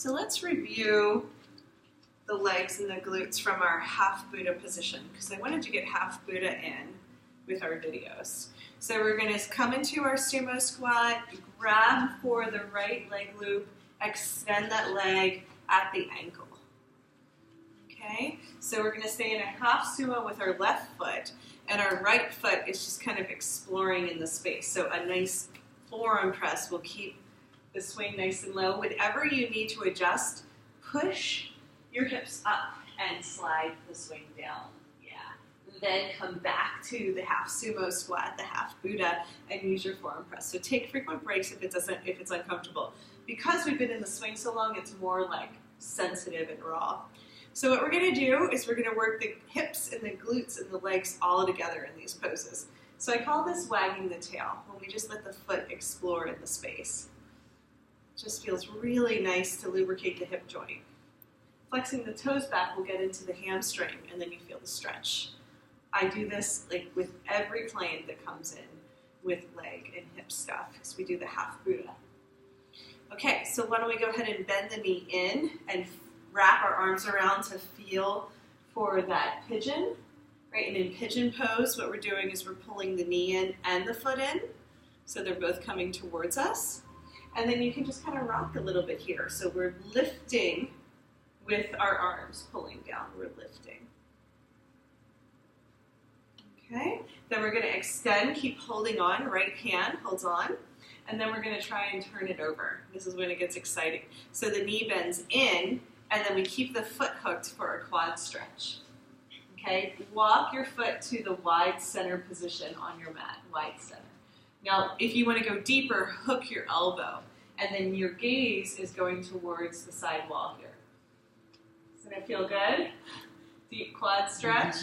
So let's review the legs and the glutes from our half Buddha position, because I wanted to get half Buddha in with our videos. So we're going to come into our sumo squat, grab for the right leg loop, extend that leg at the ankle. Okay, so we're going to stay in a half sumo with our left foot, and our right foot is just kind of exploring in the space. So a nice forearm press will keep the swing nice and low. Whenever you need to adjust, push your hips up and slide the swing down. Yeah. Then come back to the half sumo squat, the half Buddha, and use your forearm press. So take frequent breaks if it's uncomfortable. Because we've been in the swing so long, it's more like sensitive and raw. So what we're going to do is we're going to work the hips and the glutes and the legs all together in these poses. So I call this wagging the tail, when we just let the foot explore in the space. It just feels really nice to lubricate the hip joint. Flexing the toes back will get into the hamstring, and then you feel the stretch. I do this like with every client that comes in with leg and hip stuff, because we do the half Buddha. Okay, so why don't we go ahead and bend the knee in and wrap our arms around to feel for that pigeon, right? And in pigeon pose, what we're doing is we're pulling the knee in and the foot in, so they're both coming towards us. And then you can just kind of rock a little bit here. So we're lifting with our arms pulling down, we're lifting. Okay, then we're going to extend, keep holding on, right hand holds on, and then we're going to try and turn it over. This is when it gets exciting. So the knee bends in, and then we keep the foot hooked for a quad stretch. Okay, walk your foot to the wide center position on your mat, wide center. Now, if you want to go deeper, hook your elbow, and then your gaze is going towards the side wall here. Does it feel good? Deep quad stretch.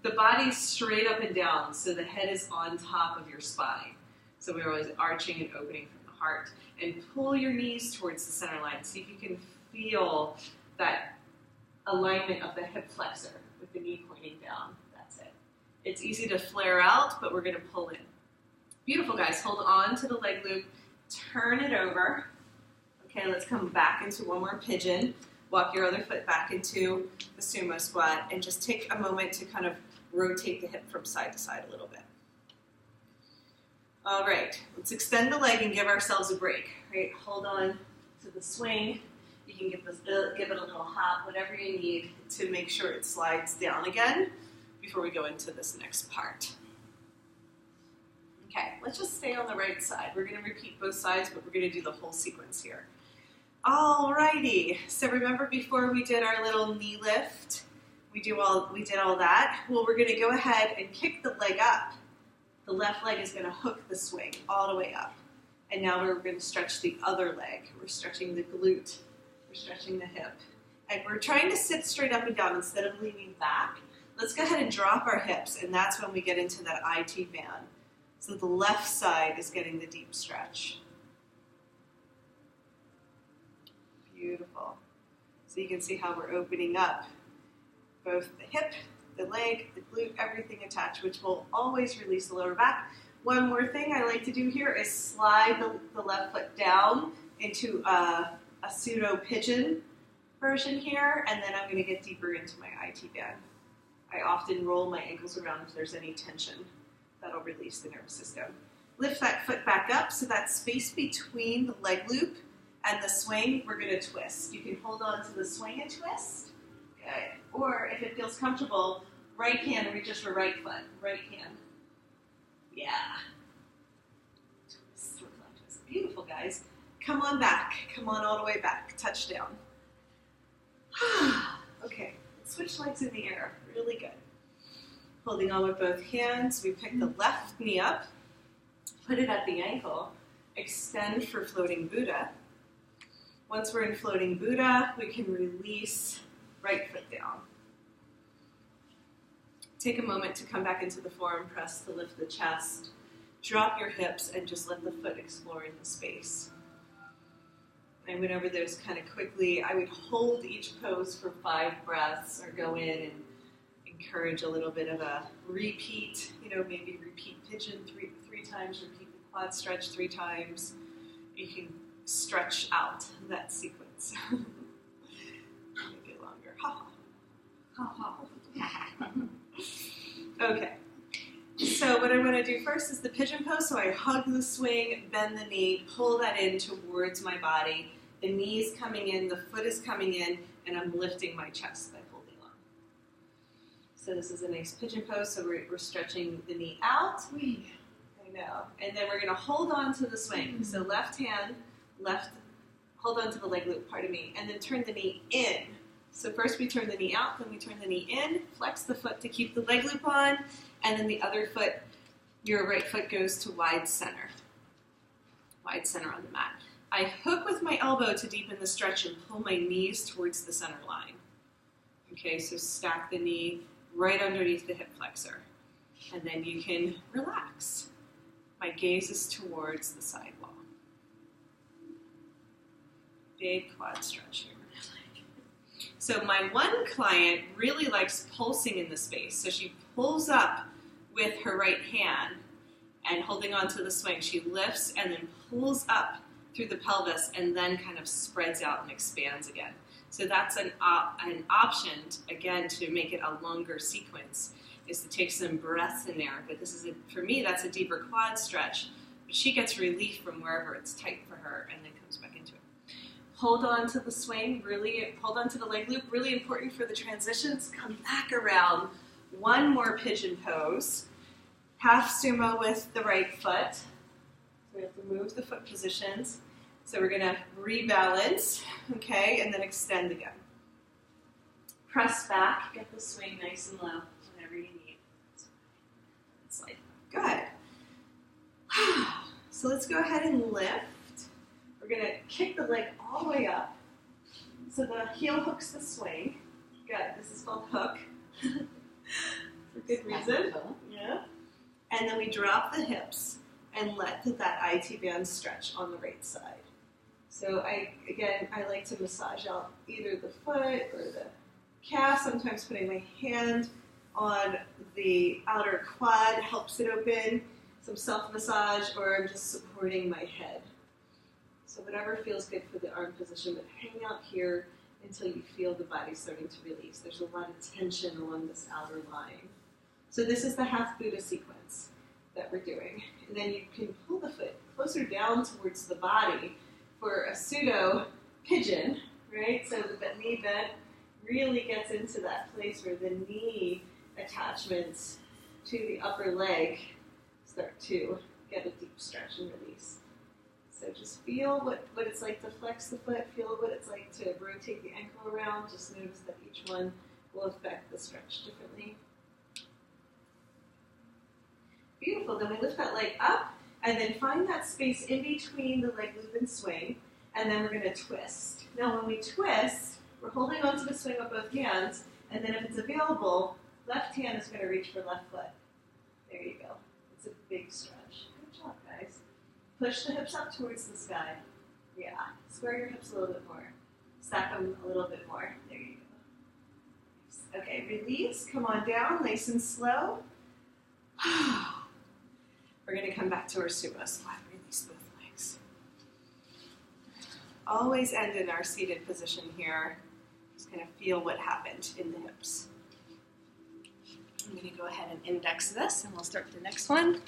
The body's straight up and down, so the head is on top of your spine. So we're always arching and opening from the heart. And pull your knees towards the center line. See if you can feel that alignment of the hip flexor with the knee pointing down. That's it. It's easy to flare out, but we're going to pull in. Beautiful, guys. Hold on to the leg loop. Turn it over. Okay, let's come back into one more pigeon. Walk your other foot back into the sumo squat, and just take a moment to kind of rotate the hip from side to side a little bit. All right, let's extend the leg and give ourselves a break. Right, hold on to the swing. You can give it a little hop, whatever you need to make sure it slides down again before we go into this next part. Okay, let's just stay on the right side. We're going to repeat both sides, but we're going to do the whole sequence here. Alrighty, so remember before we did our little knee lift, we did all that? Well, we're going to go ahead and kick the leg up. The left leg is going to hook the swing all the way up. And now we're going to stretch the other leg. We're stretching the glute. We're stretching the hip. And we're trying to sit straight up and down instead of leaning back. Let's go ahead and drop our hips, and that's when we get into that IT band. So the left side is getting the deep stretch. Beautiful. So you can see how we're opening up both the hip, the leg, the glute, everything attached, which will always release the lower back. One more thing I like to do here is slide the left foot down into a pseudo pigeon version here, and then I'm going to get deeper into my IT band. I often roll my ankles around if there's any tension. That'll release the nervous system. Lift that foot back up, so that space between the leg loop and the swing, we're going to twist. You can hold on to the swing and twist. Good. Or if it feels comfortable, right hand reaches for right foot. Right hand. Yeah. Twist, twist. Beautiful, guys. Come on back. Come on all the way back. Touchdown. Okay, let's switch legs in the air. Really good. Holding on with both hands, we pick the left knee up, put it at the ankle, extend for floating Buddha. Once we're in floating Buddha, we can release right foot down. Take a moment to come back into the forearm press to lift the chest. Drop your hips and just let the foot explore in the space. I went over those kind of quickly. I would hold each pose for 5 breaths or go in and encourage a little bit of a repeat, maybe repeat pigeon three times, repeat the quad stretch 3 times. You can stretch out that sequence. Okay. So what I want to do first is the pigeon pose. So I hug the swing, bend the knee, pull that in towards my body. The knee is coming in, the foot is coming in, and I'm lifting my chest by holding on. So this is a nice pigeon pose. So we're stretching the knee out. I know. And then we're going to hold on to the swing. So left hand, hold on to the leg loop, pardon me, and then turn the knee in. So first we turn the knee out, then we turn the knee in, flex the foot to keep the leg loop on, and then the other foot, your right foot goes to wide center on the mat. I hook with my elbow to deepen the stretch and pull my knees towards the center line. Okay, so stack the knee right underneath the hip flexor, and then you can relax. My gaze is towards the side wall. Big quad stretch here. So my one client really likes pulsing in the space. So she pulls up with her right hand and holding onto the swing. She lifts and then pulls up through the pelvis and then kind of spreads out and expands again. So that's an option, again, to make it a longer sequence, is to take some breaths in there. But this is, for me, that's a deeper quad stretch. But she gets relief from wherever it's tight for her and then comes back into it. Hold on to the swing, really hold on to the leg loop, really important for the transitions. Come back around, one more pigeon pose. Half sumo with the right foot. So we have to move the foot positions. So we're gonna rebalance, okay, and then extend again. Press back, get the swing nice and low, whenever you need. It's like, good. So let's go ahead and lift. We're going to kick the leg all the way up. So the heel hooks the swing. Good. This is called hook. For good reason. Yeah. And then we drop the hips and let that IT band stretch on the right side. So I like to massage out either the foot or the calf. Sometimes putting my hand on the outer quad helps it open. Some self-massage, or I'm just supporting my head. So whatever feels good for the arm position, but hang out here until you feel the body starting to release. There's a lot of tension along this outer line. So this is the half Buddha sequence that we're doing. And then you can pull the foot closer down towards the body for a pseudo pigeon, right? So that the knee bend really gets into that place where the knee attachments to the upper leg start to get a deep stretch and release. So just feel what it's like to flex the foot, feel what it's like to rotate the ankle around. Just notice that each one will affect the stretch differently. Beautiful. Then we lift that leg up and then find that space in between the leg loop and swing, and then we're going to twist. Now when we twist, we're holding onto the swing with both hands, and then if it's available, left hand is going to reach for left foot. There you go. It's a big stretch. Good job, guys. Push the hips up towards the sky. Yeah. Square your hips a little bit more. Stack them a little bit more. There you go. Okay, release. Come on down, nice and slow. We're going to come back to our sumo squat. Release both legs. Always end in our seated position here. Just kind of feel what happened in the hips. I'm going to go ahead and index this, and we'll start the next one.